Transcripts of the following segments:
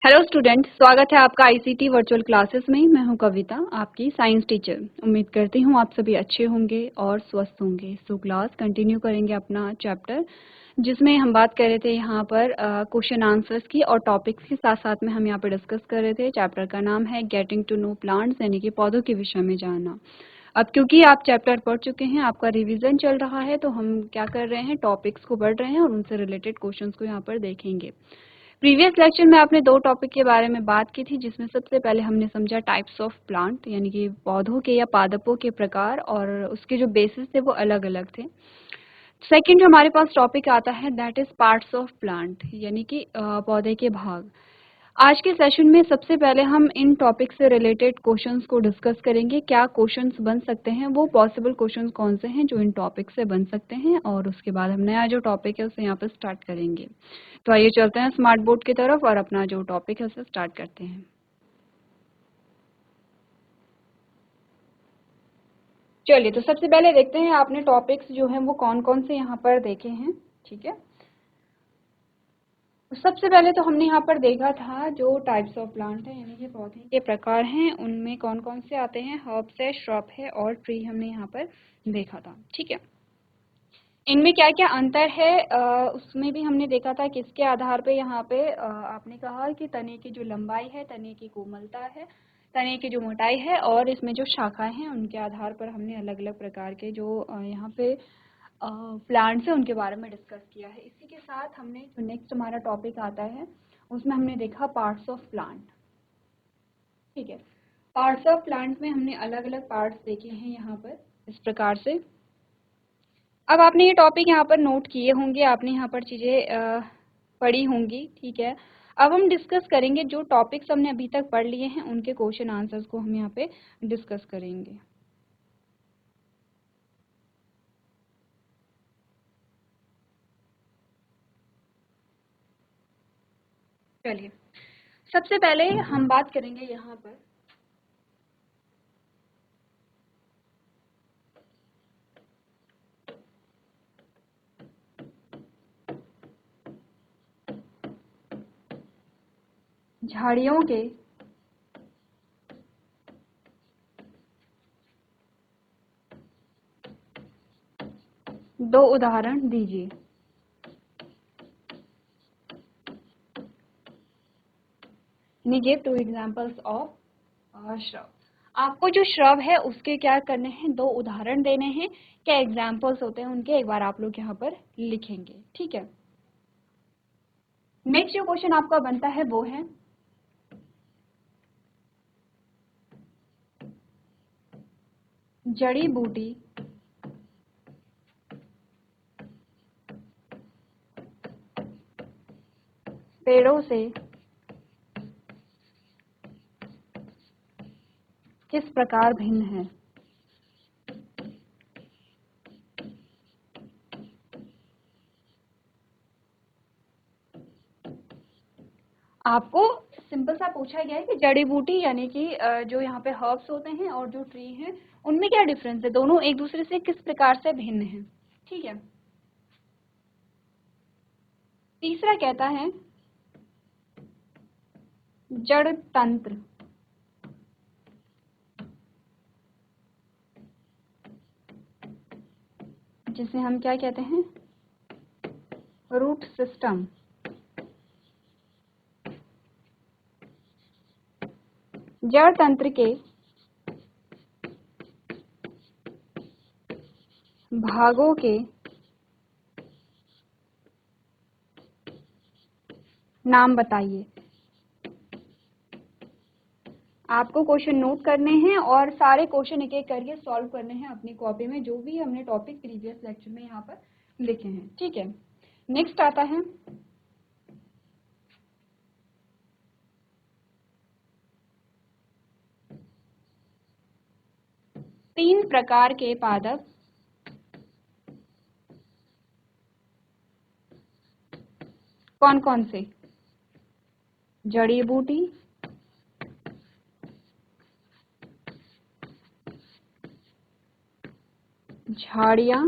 Hello student, स्वागत है आपका आईसीटी वर्चुअल क्लासेस में। मैं हूं कविता, आपकी साइंस टीचर। उम्मीद करती हूं आप सभी अच्छे होंगे और स्वस्थ होंगे। सो क्लास कंटिन्यू करेंगे अपना चैप्टर, जिसमें हम बात कर रहे थे यहाँ पर क्वेश्चन आंसर्स की और टॉपिक्स के साथ साथ में हम यहाँ पर डिस्कस कर रहे थे। चैप्टर का नाम है गेटिंग टू नो प्लांट्स, यानी कि पौधों के विषय में जानना। अब क्योंकि आप चैप्टर पढ़ चुके हैं, आपका रिवीजन चल रहा है, तो हम क्या कर रहे हैं, टॉपिक्स को पढ़ रहे हैं और उनसे रिलेटेड क्वेश्चंस को यहाँ पर देखेंगे। प्रीवियस लेक्चर में आपने दो टॉपिक के बारे में बात की थी, जिसमें सबसे पहले हमने समझा टाइप्स ऑफ प्लांट, यानी कि पौधों के या पादपों के प्रकार, और उसके जो बेसिस थे वो अलग अलग थे। सेकंड जो हमारे पास टॉपिक आता है that is parts of plant, यानी कि पौधे के भाग। आज के सेशन में सबसे पहले हम इन टॉपिक से रिलेटेड क्वेश्चंस को डिस्कस करेंगे। क्या क्वेश्चंस बन सकते हैं, वो पॉसिबल क्वेश्चंस कौन से हैं जो इन टॉपिक से बन सकते हैं, और उसके बाद हम नया जो टॉपिक है उसे यहाँ पर स्टार्ट करेंगे। तो आइए चलते हैं स्मार्ट बोर्ड की तरफ और अपना जो टॉपिक है उसे स्टार्ट करते हैं। चलिए, तो सबसे पहले देखते हैं आपने टॉपिक्स जो हैं वो कौन कौन से यहाँ पर देखे हैं। ठीक है, सबसे पहले तो हमने यहाँ पर देखा था जो टाइप्स ऑफ प्लांट है, यानी कि पौधे के प्रकार हैं, उनमें कौन कौन से आते हैं। हर्ब्स है, श्रब है और ट्री हमने यहाँ पर देखा था। ठीक है, इनमें क्या क्या अंतर है उसमें भी हमने देखा था। किसके आधार पे यहाँ पे आपने कहा कि तने की जो लंबाई है, तने की कोमलता है, तने की जो मोटाई है, और इसमें जो शाखाएं हैं उनके आधार पर हमने अलग अलग प्रकार के जो यहाँ पे प्लांट्स है उनके बारे में डिस्कस किया है। इसी के साथ हमने जो नेक्स्ट हमारा टॉपिक आता है उसमें हमने देखा पार्ट्स ऑफ प्लांट। ठीक है, पार्ट्स ऑफ प्लांट में हमने अलग अलग पार्ट्स देखे हैं यहाँ पर इस प्रकार से। अब आपने ये टॉपिक यहाँ पर नोट किए होंगे, आपने यहाँ पर चीज़ें पढ़ी होंगी। ठीक है, अब हम डिस्कस करेंगे जो टॉपिक्स हमने अभी तक पढ़ लिए हैं उनके क्वेश्चन आंसर्स को हम यहाँ पे डिस्कस करेंगे। चलिए, सबसे पहले हम बात करेंगे यहाँ पर झाड़ियों के दो उदाहरण दीजिए। Give to examples of shrub. आपको जो श्रब है उसके क्या करने हैं, दो उदाहरण देने हैं। क्या एग्जांपल्स होते हैं उनके, एक बार आप लोग यहाँ पर लिखेंगे। ठीक है, नेक्स्ट जो क्वेश्चन आपका बनता है वो है जड़ी बूटी पेड़ों से किस प्रकार भिन्न है। आपको सिंपल सा पूछा गया है कि जड़ी बूटी यानी कि जो यहाँ पे हर्ब्स होते हैं और जो ट्री हैं उनमें क्या डिफरेंस है, दोनों एक दूसरे से किस प्रकार से भिन्न हैं। ठीक है, तीसरा कहता है जड़ तंत्र, जिसे हम क्या कहते हैं, रूट सिस्टम। जड़ तंत्र के भागों के नाम बताइए। आपको क्वेश्चन नोट करने हैं और सारे क्वेश्चन एक एक करके सॉल्व करने हैं अपनी कॉपी में, जो भी हमने टॉपिक प्रीवियस लेक्चर में यहाँ पर लिखे हैं। ठीक है, नेक्स्ट आता है तीन प्रकार के पादप कौन कौन से। जड़ी बूटी, झाड़ियाँ,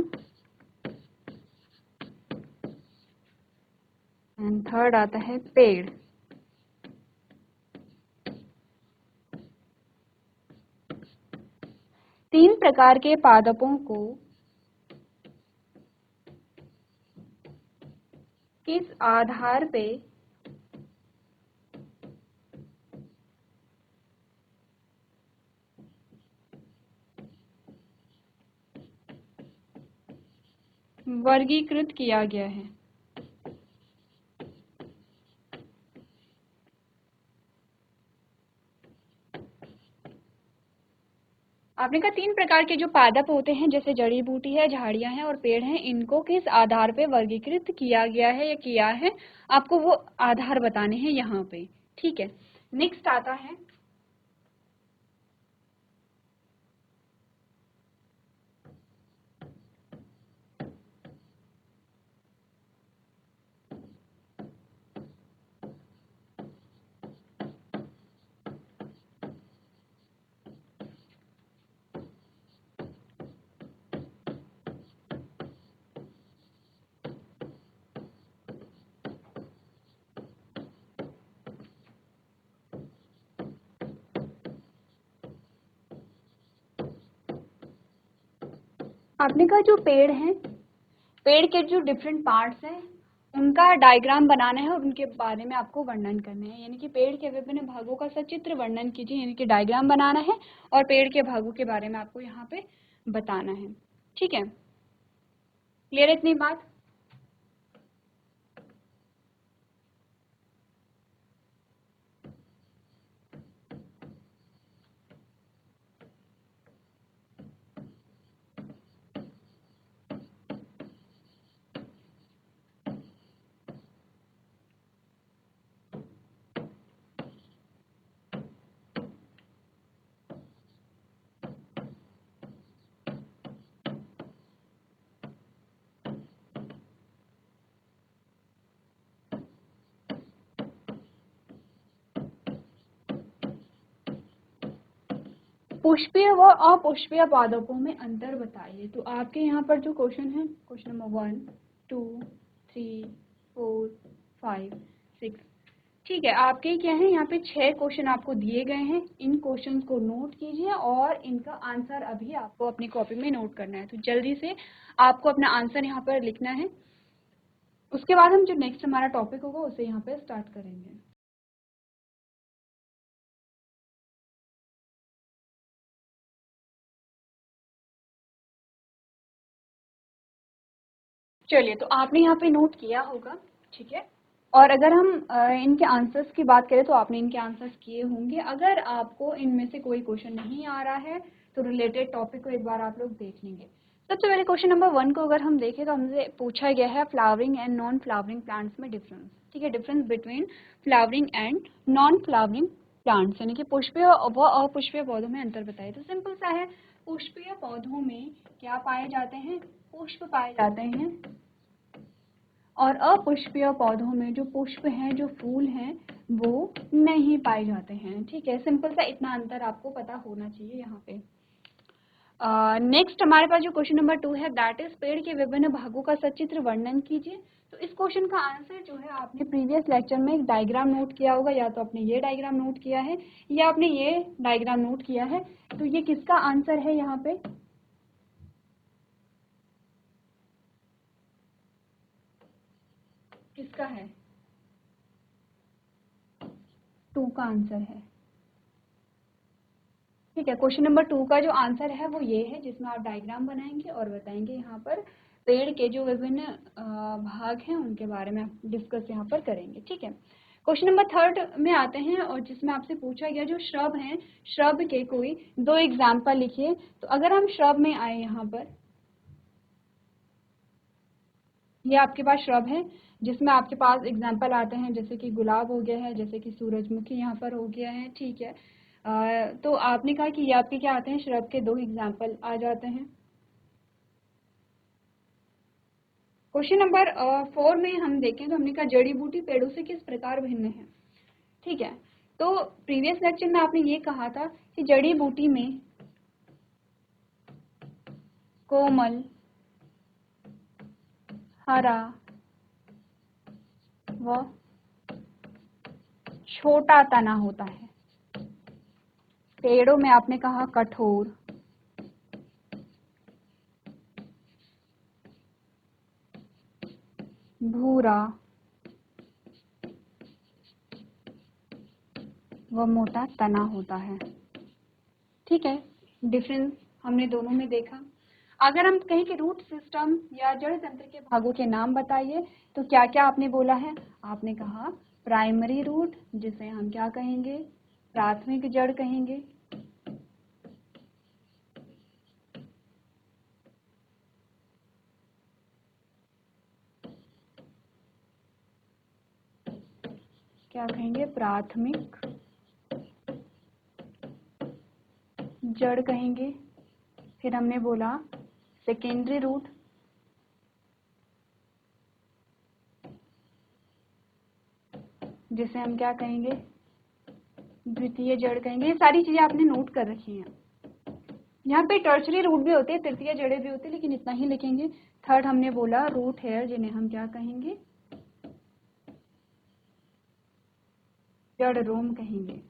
एंड थर्ड आता है पेड़। तीन प्रकार के पादपों को किस आधार पे वर्गीकृत किया गया है? आपने कहा तीन प्रकार के जो पादप होते हैं, जैसे जड़ी बूटी है, झाड़ियां हैं और पेड़ हैं, इनको किस आधार पे वर्गीकृत किया गया है या किया है, आपको वो आधार बताने हैं यहाँ पे। ठीक है, नेक्स्ट आता है आपने कहा जो पेड़ हैं, पेड़ के जो डिफरेंट पार्ट्स हैं उनका डायग्राम बनाना है और उनके बारे में आपको वर्णन करना है, यानी कि पेड़ के विभिन्न भागों का सचित्र वर्णन कीजिए, यानी कि डायग्राम बनाना है और पेड़ के भागों के बारे में आपको यहाँ पे बताना है। ठीक है, क्लियर है इतनी बात? पुष्पीय व अपुष्पीय पादपों में अंतर बताइए। तो आपके यहाँ पर जो क्वेश्चन है, क्वेश्चन नंबर 1, 2, 3, 4, 5, 6, ठीक है, आपके क्या है, यहाँ पे 6 क्वेश्चन आपको दिए गए हैं। इन क्वेश्चंस को नोट कीजिए और इनका आंसर अभी आपको अपनी कॉपी में नोट करना है। तो जल्दी से आपको अपना आंसर यहाँ पर लिखना है, उसके बाद हम जो नेक्स्ट हमारा टॉपिक होगा उसे यहाँ पे स्टार्ट करेंगे। चलिए, तो आपने यहाँ पे नोट किया होगा, ठीक है, और अगर हम इनके आंसर्स की बात करें तो आपने इनके आंसर्स किए होंगे। अगर आपको इनमें से कोई क्वेश्चन नहीं आ रहा है तो रिलेटेड टॉपिक को एक बार आप लोग देख लेंगे। सबसे पहले क्वेश्चन नंबर 1 को अगर हम देखें तो हमसे पूछा गया है flowering and non flowering plants में डिफरेंस। ठीक है, difference between flowering and non flowering plants, यानी कि पुष्पीय व अपुष्पीय पौधों में अंतर बताइए। तो सिंपल सा है, पुष्पीय पौधों में क्या पाए जाते हैं, पुष्प पाए जाते हैं, और अपुष्पीय पौधों में जो पुष्प हैं, जो फूल हैं, वो नहीं पाए जाते हैं। ठीक है, सिंपल सा इतना अंतर आपको पता होना चाहिए यहाँ पे। नेक्स्ट हमारे पास जो क्वेश्चन नंबर 2 है, दैट इज पेड़ के विभिन्न भागों का सचित्र वर्णन कीजिए। तो इस क्वेश्चन का आंसर जो है, आपने प्रीवियस लेक्चर में एक डायग्राम नोट किया होगा, या तो आपने ये डायग्राम नोट किया है या आपने ये डायग्राम नोट किया है। तो ये किसका आंसर है यहाँ पे, किसका है, 2 का आंसर है। ठीक है, क्वेश्चन नंबर 2 का जो आंसर है वो ये है, जिसमें आप डायग्राम बनाएंगे और बताएंगे यहाँ पर पेड़ के जो विभिन्न भाग हैं उनके बारे में आप डिस्कस यहाँ पर करेंगे। ठीक है, क्वेश्चन नंबर 3 में आते हैं और जिसमें आपसे पूछा गया जो श्रब हैं, श्रब के कोई 2 एग्जाम्पल लिखिए। तो अगर हम श्रब में आए, यहाँ पर ये आपके पास श्रब है जिसमें आपके पास एग्जाम्पल आते हैं, जैसे कि गुलाब हो गया है, जैसे कि सूरजमुखी यहाँ पर हो गया है। ठीक है, तो आपने कहा कि ये आपके क्या आते हैं, श्रब के 2 एग्जाम्पल आ जाते हैं। क्वेश्चन नंबर 4 में हम देखें तो हमने कहा जड़ी बूटी पेड़ों से किस प्रकार भिन्न है। ठीक है, तो प्रीवियस लेक्चर में आपने ये कहा था कि जड़ी बूटी में कोमल, हरा व छोटा तना होता है। पेड़ों में आपने कहा कठोर, खुरदुरा व मोटा तना होता है। ठीक है, डिफरेंस हमने दोनों में देखा। अगर हम कहें कि रूट सिस्टम या जड़ तंत्र के भागों के नाम बताइए, तो क्या क्या आपने बोला है? आपने कहा प्राइमरी रूट, जिसे हम क्या कहेंगे? प्राथमिक जड़ कहेंगे। क्या कहेंगे? प्राथमिक जड़ कहेंगे। फिर हमने बोला सेकेंडरी रूट, जिसे हम क्या कहेंगे? द्वितीय जड़ कहेंगे। ये सारी चीजें आपने नोट कर रखी हैं। यहाँ पे टर्शरी रूट भी होते हैं, तृतीय जड़ें भी होती है, लेकिन इतना ही लिखेंगे। थर्ड हमने बोला रूट हेयर, जिन्हें हम क्या कहेंगे? जड़ रोम कहेंगे।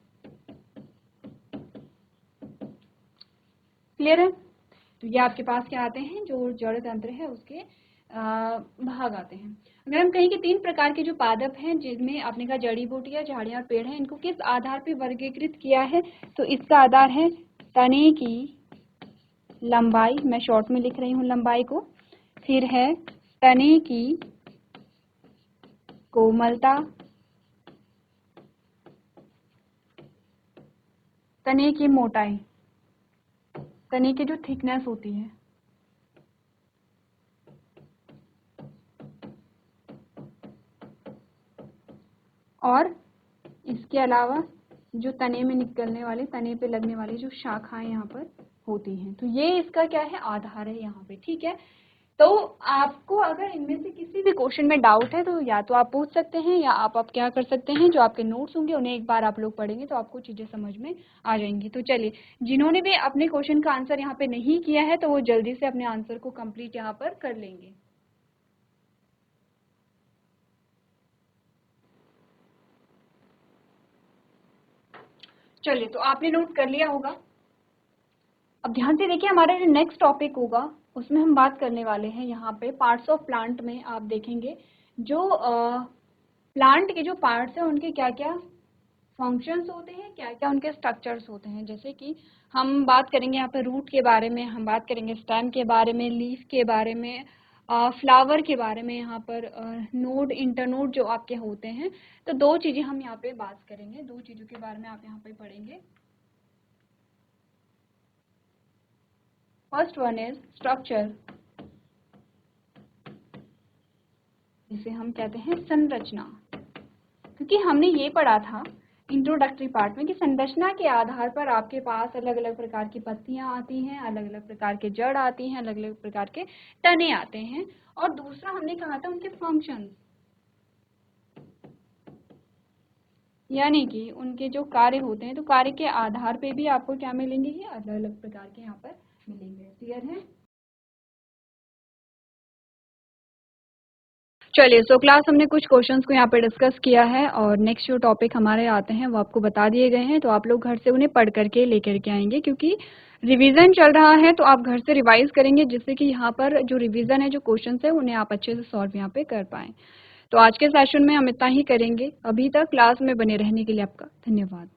क्लियर है? तो ये आपके पास क्या आते हैं? जो जड़ तंत्र है उसके भाग आते हैं। अगर हम कहें कि 3 प्रकार के जो पादप हैं, जिनमें आपने कहा जड़ी बूटियां, झाड़ियां और पेड़ हैं, इनको किस आधार पर वर्गीकृत किया है? तो इसका आधार है तने की लंबाई, मैं शॉर्ट में लिख रही हूँ लंबाई को। फिर है तने की कोमलता, तने की मोटाई, तने की जो थिकनेस होती है, और इसके अलावा जो तने में निकलने वाले, तने पे लगने वाली जो शाखाएं यहाँ पर होती हैं। तो ये इसका क्या है? आधार है यहाँ पे। ठीक है, तो आपको अगर इनमें से किसी भी क्वेश्चन में डाउट है तो या तो आप पूछ सकते हैं, या आप क्या कर सकते हैं, जो आपके नोट्स होंगे उन्हें एक बार आप लोग पढ़ेंगे तो आपको चीजें समझ में आ जाएंगी। तो चलिए, जिन्होंने भी अपने क्वेश्चन का आंसर यहाँ पे नहीं किया है तो वो जल्दी से अपने आंसर को कंप्लीट यहाँ पर कर लेंगे। चलिए, तो आपने नोट कर लिया होगा। अब ध्यान से देखिए, हमारा जो नेक्स्ट टॉपिक होगा उसमें हम बात करने वाले हैं यहाँ पे पार्ट्स ऑफ प्लांट में। आप देखेंगे जो प्लांट के जो पार्ट्स हैं उनके क्या क्या फंक्शंस होते हैं, क्या क्या उनके स्ट्रक्चर्स होते हैं। जैसे कि हम बात करेंगे यहाँ पे रूट के बारे में, हम बात करेंगे स्टेम के बारे में, लीफ के बारे में, फ्लावर के बारे में, यहाँ पर नोड, इंटरनोड जो आपके होते हैं। तो 2 चीजें हम यहाँ पे बात करेंगे, 2 चीजों के बारे में आप यहाँ पे पढ़ेंगे। फर्स्ट वन इज स्ट्रक्चर, जिसे हम कहते हैं संरचना। क्योंकि हमने ये पढ़ा था इंट्रोडक्टरी पार्ट में कि संरचना के आधार पर आपके पास अलग अलग प्रकार की पत्तियां आती हैं, अलग अलग प्रकार के जड़ आती हैं, अलग अलग प्रकार के तने आते हैं। और दूसरा हमने कहा था उनके फंक्शंस, यानी कि उनके जो कार्य होते हैं। तो कार्य के आधार पे भी आपको क्या मिलेंगे? ये अलग अलग प्रकार के यहाँ पर मिलेंगे। क्लियर है? चलिए, सो क्लास हमने कुछ क्वेश्चंस को यहाँ पे डिस्कस किया है, और नेक्स्ट जो टॉपिक हमारे आते हैं वो आपको बता दिए गए हैं। तो आप लोग घर से उन्हें पढ़ करके लेकर के आएंगे, क्योंकि रिवीजन चल रहा है तो आप घर से रिवाइज करेंगे, जिससे कि यहाँ पर जो रिवीजन है, जो क्वेश्चंस है, उन्हें आप अच्छे से सॉल्व यहाँ पे कर पाएं। तो आज के सेशन में हम इतना ही करेंगे। अभी तक क्लास में बने रहने के लिए आपका धन्यवाद।